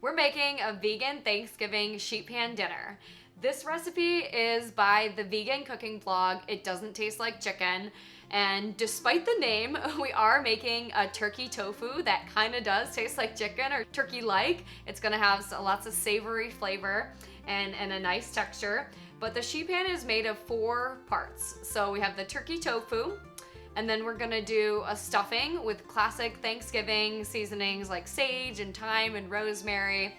We're making a vegan Thanksgiving sheet pan dinner. This recipe is by the vegan cooking blog. It doesn't taste like chicken. And despite the name, we are making a turkey tofu that kind of does taste like chicken or turkey-like. It's gonna have lots of savory flavor and a nice texture. But the sheet pan is made of 4 parts. So we have the turkey tofu, and then we're gonna do a stuffing with classic Thanksgiving seasonings like sage and thyme and rosemary.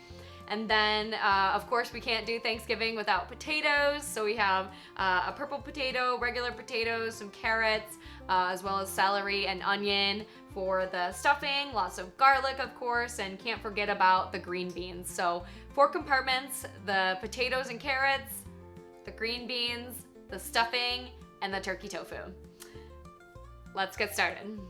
And then, of course, we can't do Thanksgiving without potatoes. So we have a purple potato, regular potatoes, some carrots, as well as celery and onion for the stuffing. Lots of garlic, of course, and can't forget about the green beans. So 4 compartments: the potatoes and carrots, the green beans, the stuffing, and the turkey tofu. Let's get started.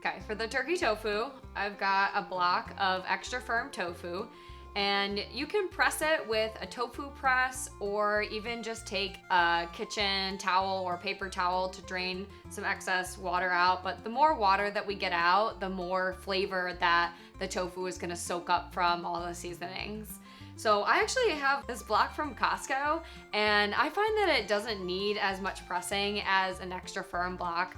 Okay, for the turkey tofu, I've got a block of extra firm tofu, and you can press it with a tofu press or even just take a kitchen towel or paper towel to drain some excess water out. But the more water that we get out, the more flavor that the tofu is gonna soak up from all the seasonings. So I actually have this block from Costco, and I find that it doesn't need as much pressing as an extra firm block,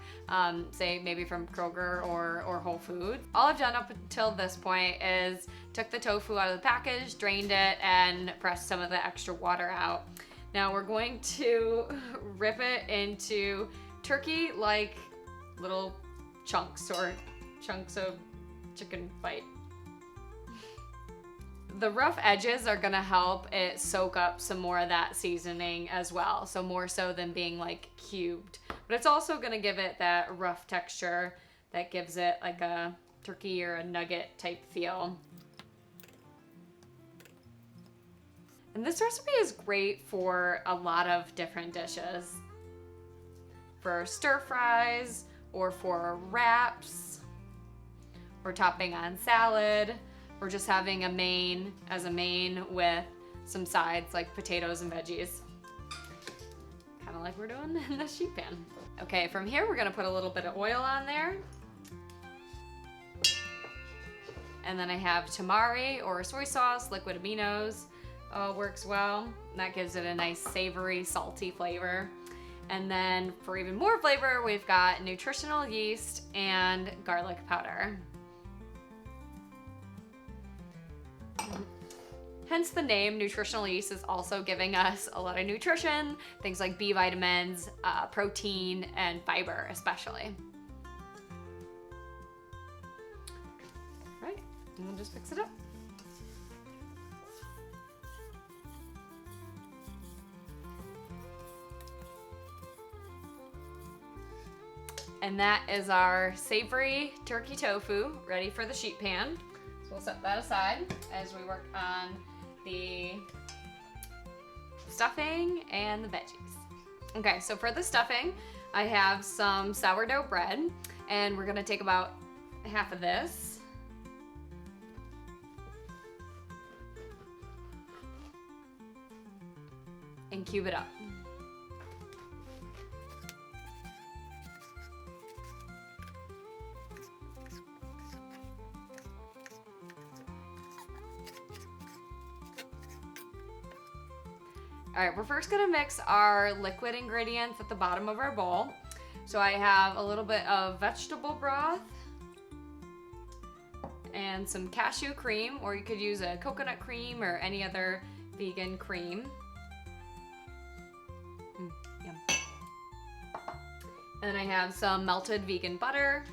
say maybe from Kroger or Whole Foods. All I've done up until this point is took the tofu out of the package, drained it, and pressed some of the extra water out. Now we're going to rip it into turkey-like little chunks or chunks of chicken bite. The rough edges are gonna help it soak up some more of that seasoning as well. So more so than being like cubed. But it's also gonna give it that rough texture that gives it like a turkey or a nugget type feel. And this recipe is great for a lot of different dishes. For stir fries, or for wraps, or topping on salad, or just having a main with some sides like potatoes and veggies. Kind of like we're doing in the sheet pan. Okay, from here we're gonna put a little bit of oil on there. And then I have tamari or soy sauce, liquid aminos, works well. And that gives it a nice savory, salty flavor. And then for even more flavor, we've got nutritional yeast and garlic powder. Hence the name. Nutritional yeast is also giving us a lot of nutrition, things like B vitamins, protein, and fiber especially. Right, and we'll just mix it up. And that is our savory turkey tofu ready for the sheet pan. So we'll set that aside as we work on the stuffing and the veggies. Okay, so for the stuffing, I have some sourdough bread, and we're gonna take about half of this. And cube it up. All right, we're first gonna mix our liquid ingredients at the bottom of our bowl. So I have a little bit of vegetable broth and some cashew cream, or you could use a coconut cream or any other vegan cream. Yum. And then I have some melted vegan butter.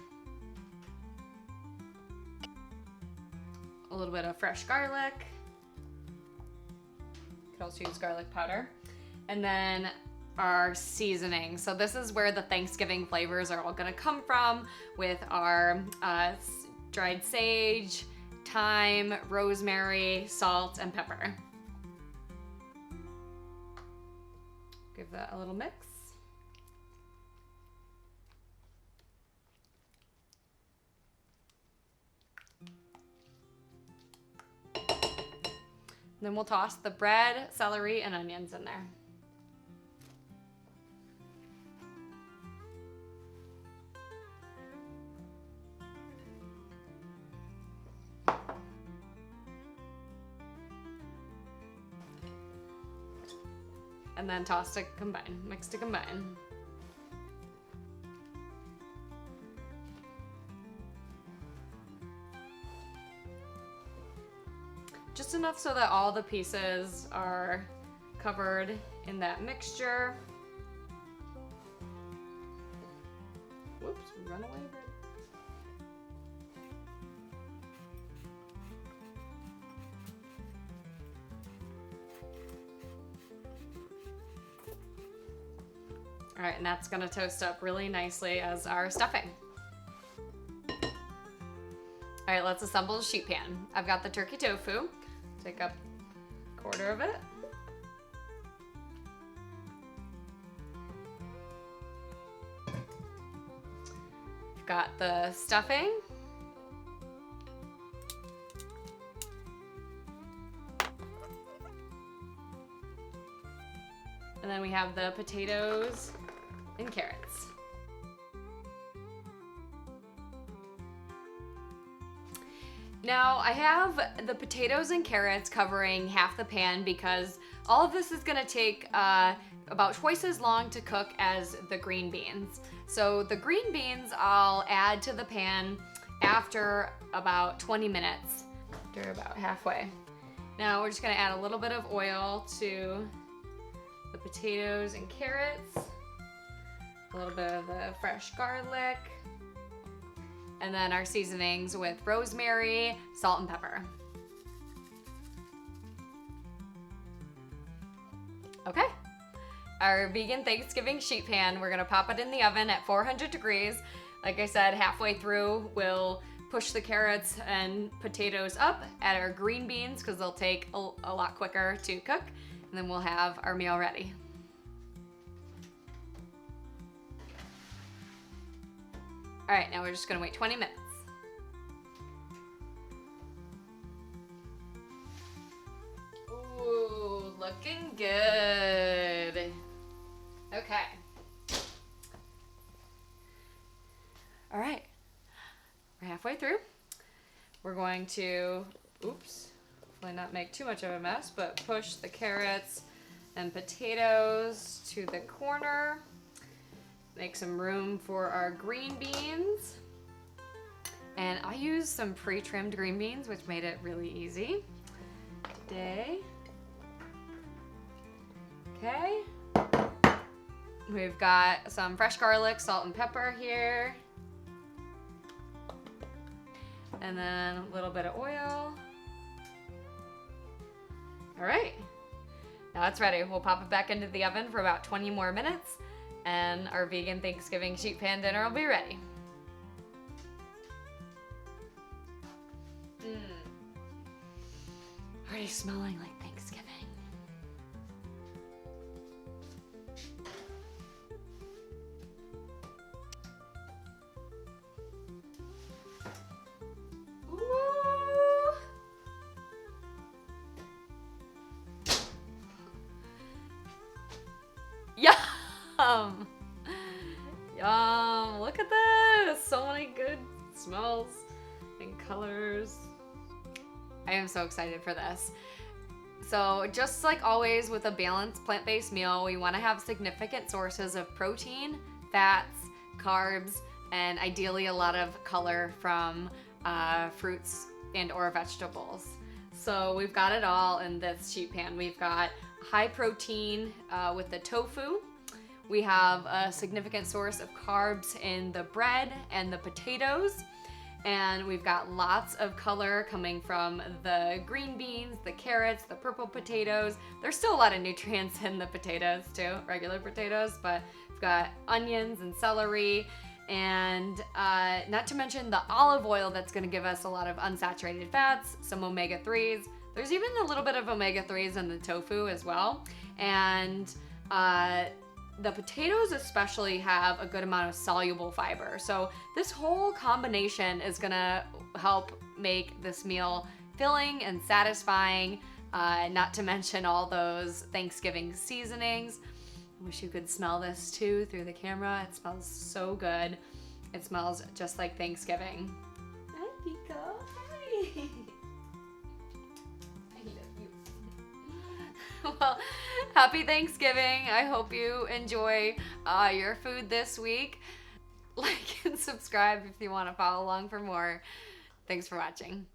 a little bit of fresh garlic. You could also use garlic powder. And then our seasoning. So this is where the Thanksgiving flavors are all gonna come from, with our dried sage, thyme, rosemary, salt, and pepper. Give that a little mix. Then we'll toss the bread, celery, and onions in there. And then toss to combine, mix to combine. Just enough so that all the pieces are covered in that mixture. Whoops, runaway bread. All right, and that's gonna toast up really nicely as our stuffing. All right, let's assemble the sheet pan. I've got the turkey tofu. Take up a quarter of it. I've got the stuffing. And then we have the potatoes and carrots. Now I have the potatoes and carrots covering half the pan because all of this is gonna take about twice as long to cook as the green beans. So the green beans I'll add to the pan after about 20 minutes. They're about halfway. Now we're just gonna add a little bit of oil to the potatoes and carrots, a little bit of the fresh garlic, and then our seasonings with rosemary, salt, and pepper. Okay, our vegan Thanksgiving sheet pan, we're gonna pop it in the oven at 400 degrees. Like I said, halfway through, we'll push the carrots and potatoes up, add our green beans because they'll take a lot quicker to cook, and then we'll have our meal ready. All right, now we're just gonna wait 20 minutes. Ooh, looking good. Okay. All right, we're halfway through. We're going to, oops, hopefully not make too much of a mess, but push the carrots and potatoes to the corner. Make some room for our green beans. And I used some pre-trimmed green beans, which made it really easy today. Okay. We've got some fresh garlic, salt, and pepper here. And then a little bit of oil. All right, now it's ready. We'll pop it back into the oven for about 20 more minutes, and our vegan Thanksgiving sheet pan dinner will be ready. Already smelling like Thanksgiving. Ooh. Yum! Yum! Look at this! So many good smells and colors. I am so excited for this. So just like always with a balanced plant-based meal, we want to have significant sources of protein, fats, carbs, and ideally a lot of color from fruits and or vegetables. So we've got it all in this sheet pan. We've got high protein with the tofu. We have a significant source of carbs in the bread and the potatoes. And we've got lots of color coming from the green beans, the carrots, the purple potatoes. There's still a lot of nutrients in the potatoes too, regular potatoes, but we've got onions and celery, and not to mention the olive oil that's gonna give us a lot of unsaturated fats, some omega-3s. There's even a little bit of omega-3s in the tofu as well. And the potatoes especially have a good amount of soluble fiber. So this whole combination is gonna help make this meal filling and satisfying, not to mention all those Thanksgiving seasonings. I wish you could smell this too through the camera. It smells so good. It smells just like Thanksgiving. Hi, Pico. Hi. Well, happy Thanksgiving. I hope you enjoy your food this week. Like and subscribe if you want to follow along for more. Thanks for watching.